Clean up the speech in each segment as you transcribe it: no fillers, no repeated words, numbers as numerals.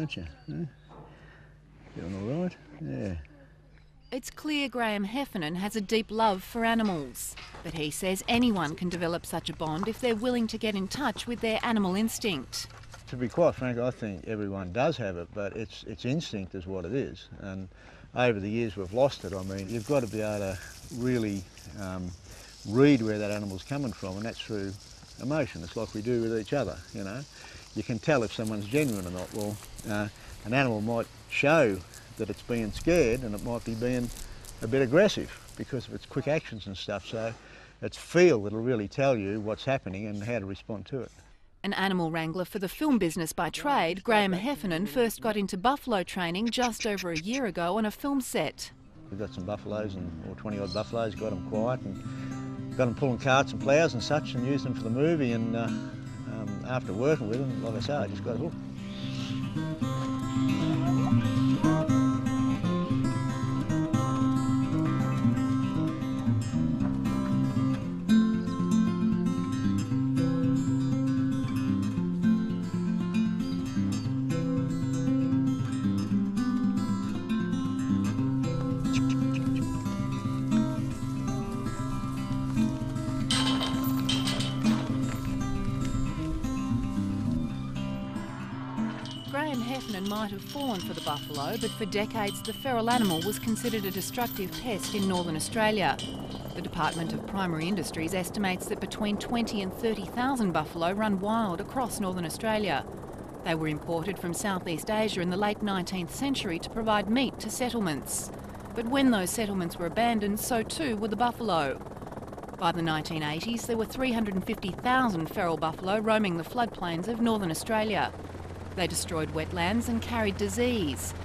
aren't you? Huh? Doing all right? Yeah. It's clear Graham Heffernan has a deep love for animals, but he says anyone can develop such a bond if they're willing to get in touch with their animal instinct. To be quite frank, I think everyone does have it, but it's instinct is what it is. And over the years we've lost it. I mean, you've got to be able to really read where that animal's coming from, and that's through emotion. It's like we do with each other, you know. You can tell if someone's genuine or not. Well, an animal might show that it's being scared, and it might be being a bit aggressive because of its quick actions and stuff. So it's feel that'll really tell you what's happening and how to respond to it. An animal wrangler for the film business by trade, Graham Heffernan first got into buffalo training just over a year ago on a film set. We've got some buffaloes, or 20 odd buffaloes, got them quiet and got them pulling carts and ploughs and such, and used them for the movie. And after working with them, like I say, I just got hooked. Graham Heffernan might have fallen for the buffalo, but for decades the feral animal was considered a destructive pest in northern Australia. The Department of Primary Industries estimates that between 20 and 30,000 buffalo run wild across northern Australia. They were imported from Southeast Asia in the late 19th century to provide meat to settlements. But when those settlements were abandoned, so too were the buffalo. By the 1980s, there were 350,000 feral buffalo roaming the floodplains of northern Australia. They destroyed wetlands and carried disease.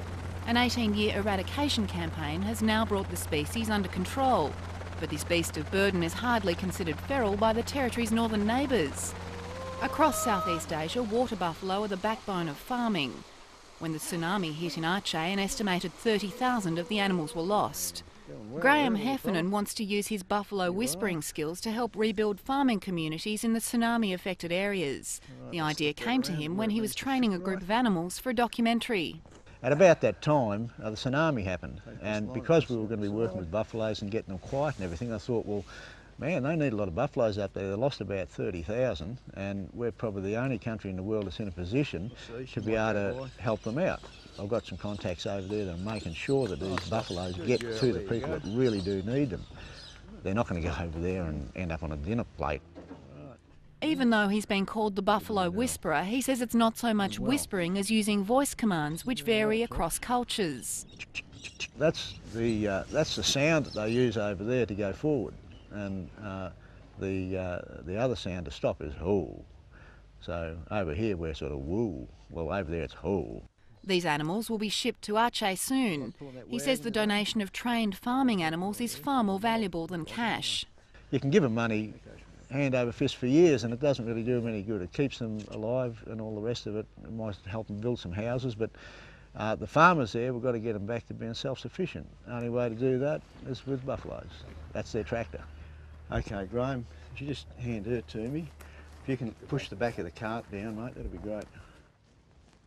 An 18-year eradication campaign has now brought the species under control, but this beast of burden is hardly considered feral by the territory's northern neighbours. Across Southeast Asia, water buffalo are the backbone of farming. When the tsunami hit in Aceh, an estimated 30,000 of the animals were lost. Graham Heffernan wants to use his buffalo whispering skills to help rebuild farming communities in the tsunami-affected areas. The idea came to him when he was training a group of animals for a documentary. At about that time, the tsunami happened, and because we were going to be working with buffaloes and getting them quiet and everything, I thought, well, man, they need a lot of buffaloes up there. They lost about 30,000, and we're probably the only country in the world that's in a position to be able to help them out. I've got some contacts over there that are making sure that these buffaloes get to the people that really do need them. They're not going to go over there and end up on a dinner plate. Even though he's been called the buffalo whisperer, he says it's not so much whispering as using voice commands which vary across cultures. That's the sound that they use over there to go forward, and the other sound to stop is hoo. So over here we're sort of woo. Well, over there it's hoo. These animals will be shipped to Aceh soon. He says the donation of trained farming animals is far more valuable than cash. You can give them money hand over fist for years and it doesn't really do them any good. It keeps them alive and all the rest of it. It might help them build some houses, but the farmers there, we've got to get them back to being self-sufficient. The only way to do that is with buffaloes. That's their tractor. Okay, Graham, if you just hand her to me. If you can push the back of the cart down, mate, that'd be great.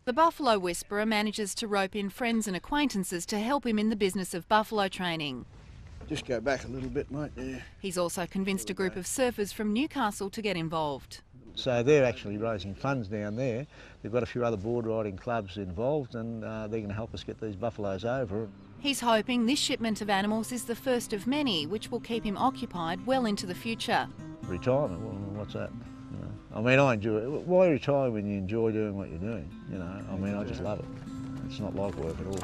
The buffalo whisperer manages to rope in friends and acquaintances to help him in the business of buffalo training. Just go back a little bit, mate, there. He's also convinced a group of surfers from Newcastle to get involved. So they're actually raising funds down there. They've got a few other board riding clubs involved, and they're going to help us get these buffaloes over. He's hoping this shipment of animals is the first of many, which will keep him occupied well into the future. Retirement, well, what's that? You know, I mean, I enjoy it. Why retire when you enjoy doing what you're doing? You know, I mean, I just love it. It's not like work at all.